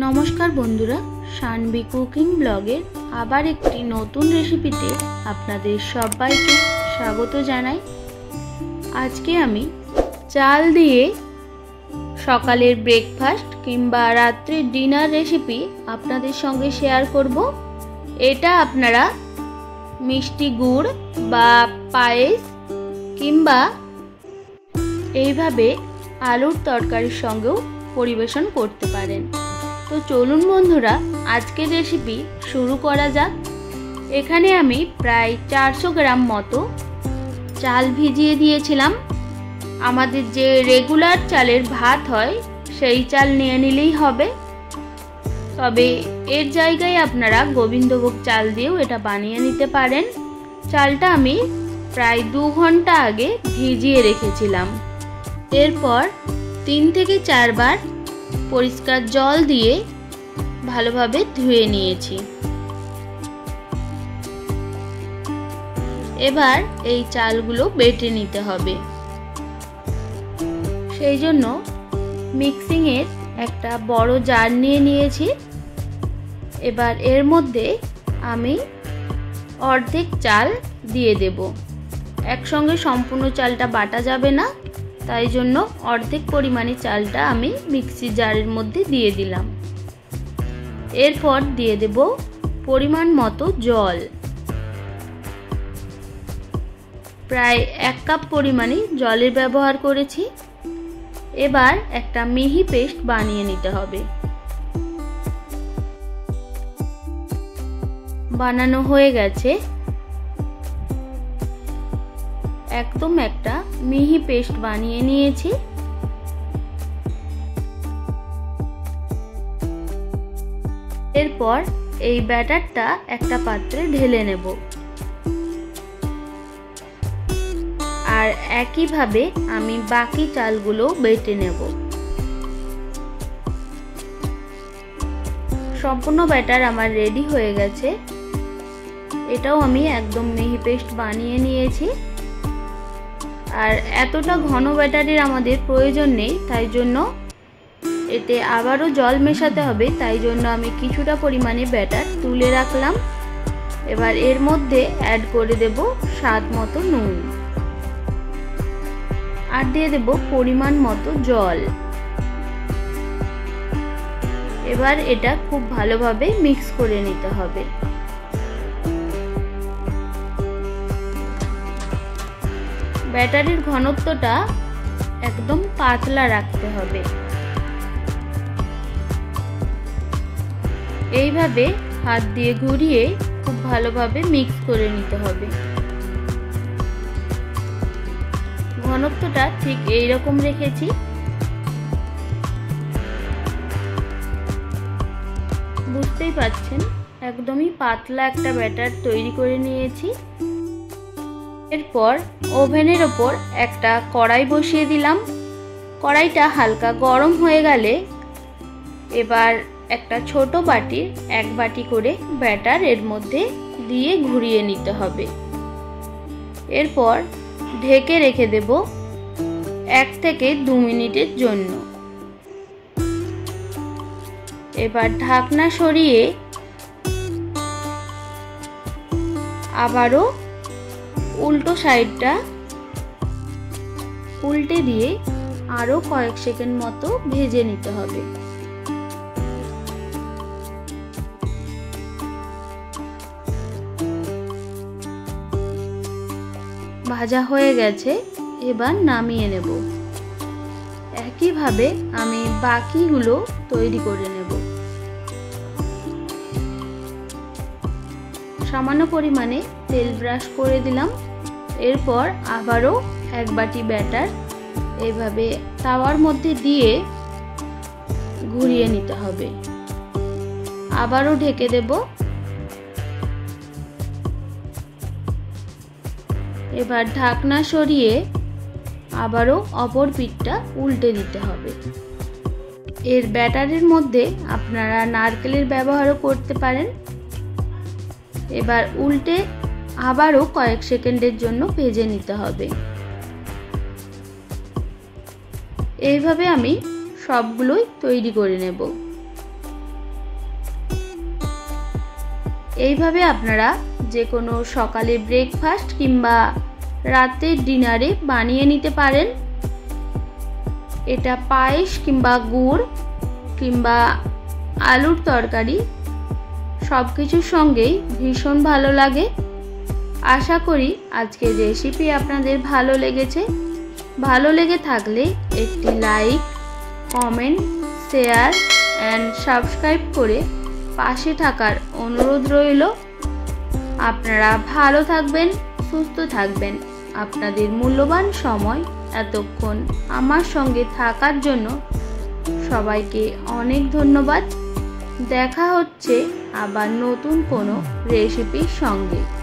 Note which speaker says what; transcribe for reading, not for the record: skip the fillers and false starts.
Speaker 1: নমস্কার বন্ধুরা, শানবি কুকিং ব্লগের আবার একটি নতুন রেসিপিতে আপনাদের সবাইকে স্বাগত জানাই। আজকে আমি চাল দিয়ে সকালের ব্রেকফাস্ট কিংবা রাত্রের ডিনার রেসিপি আপনাদের সঙ্গে শেয়ার করব। এটা আপনারা মিষ্টি গুড় বা পায়েস কিংবা এইভাবে আলুর তরকারির সঙ্গেও পরিবেশন করতে পারেন। তো চলুন বন্ধুরা, আজকের রেসিপি শুরু করা যাক। এখানে আমি প্রায় 400 গ্রাম মতো চাল ভিজিয়ে দিয়েছিলাম। আমাদের যে রেগুলার চালের ভাত হয় সেই চাল নিয়ে নিলেই হবে, তবে এর জায়গায় আপনারা গোবিন্দভোগ চাল দিয়েও এটা বানিয়ে নিতে পারেন। চালটা আমি প্রায় 2 ঘন্টা আগে ভিজিয়ে রেখেছিলাম। এরপর 3 থেকে 4 বার পরিষ্কার জল দিয়ে ভালোভাবে ধুয়ে নিয়েছি। এবার এই চালগুলো বেটে নিতে হবে। সেই জন্য মিক্সিংয়ের একটা বড় জার নিয়ে নিয়েছি। এবার এর মধ্যে আমি অর্ধেক চাল দিয়ে দেব। একসঙ্গে সম্পূর্ণ চালটা বাটা যাবে না, তাই জন্য অর্ধেক পরিমাণে চালটা আমি মিক্সি জারের মধ্যে দিয়ে দিলাম। এরপর দিয়ে দেব পরিমাণ মতো জল, প্রায় 1 কাপ পরিমাণে জলের ব্যবহার করেছি। এবার একটা মিহি পেস্ট বানিয়ে নিতে হবে। বানানো হয়ে গেছে, একদম একটা মিহি পেস্ট বানিয়ে নিয়েছি। এরপর এই ব্যাটারটা একটা পাত্রে ঢেলে নেব, আর একইভাবে আমি বাকি চালগুলো বেটে নেব। সম্পূর্ণ ব্যাটার আমার রেডি হয়ে গেছে। এটাও আমি একদম মিহি পেস্ট বানিয়ে নিয়েছি। আর এতটা ঘন ব্যাটারের আমাদের প্রয়োজন নেই, তাই জন্য এতে আবারও জল মেশাতে হবে। তাই জন্য আমি কিছুটা পরিমাণে ব্যাটার তুলে রাখলাম। এবার এর মধ্যে অ্যাড করে দেব স্বাদ মতো নুন, আর দিয়ে দেব পরিমাণ মতো জল। এবার এটা খুব ভালোভাবে মিক্স করে নিতে হবে। ব্যাটারির ঘনত্বটা একদম পাতলা রাখতে হবে। এইভাবে হাত দিয়ে ঘুরিয়ে খুব ভালোভাবে মিক্স করে নিতে হবে। ঘনত্বটা ঠিক এই রকম রেখেছি। বুঝতেই পাচ্ছেন, একদমই পাতলা একটা ব্যাটার তৈরি করে নিয়েছি। এরপর ওভেনের ওপর একটা কড়াই বসিয়ে দিলাম। কড়াইটা হালকা গরম হয়ে গেলে এবার একটা ছোট বাটির 1 বাটি করে ব্যাটার এর মধ্যে দিয়ে ঘুরিয়ে নিতে হবে। এরপর ঢেকে রেখে দেব 1 থেকে 2 মিনিটের জন্য। এবার ঢাকনা সরিয়ে আবারও উল্টো সাইডটা উল্টে দিয়ে আরো কয়েক সেকেন্ড মতো ভেজে নিতে হবে। ভাজা হয়ে গেছে, এবার নামিয়ে নেব। একইভাবে আমি বাকিগুলো তৈরি করে নেব। সামান্য পরিমাণে তেল ব্রাশ করে দিলাম। এরপর আবারও 1 বাটি ব্যাটার এইভাবে তাওয়ার মধ্যে দিয়ে ঘুরিয়ে নিতে হবে। আবারও ঢেকে দেব। এবার ঢাকনা সরিয়ে আবারও অপর পিঠটা উল্টে দিতে হবে। এর ব্যাটারের মধ্যে আপনারা নারকেলের ব্যবহারও করতে পারেন। এবার উল্টে আবারও কয়েক সেকেন্ডের জন্য ভেজে নিতে হবে। এইভাবে আমি সবগুলোই তৈরি করে নেব। এইভাবে আপনারা যে কোনো সকালে ব্রেকফাস্ট কিংবা রাতের ডিনারে বানিয়ে নিতে পারেন। এটা পায়েস কিংবা গুড় কিংবা আলুর তরকারি সব কিছুর সঙ্গেই ভীষণ ভালো লাগে। আশা করি আজকের রেসিপি আপনাদের ভালো লেগেছে। ভালো লেগে থাকলে একটি like, comment, share and subscribe করে পাশে থাকার অনুরোধ রইল। আপনারা ভালো থাকবেন, সুস্থ থাকবেন। আপনাদের মূল্যবান সময় এতক্ষণ আমার সঙ্গে থাকার জন্য সবাইকে অনেক ধন্যবাদ। দেখা হচ্ছে আবার নতুন কোনো রেসিপির সঙ্গে।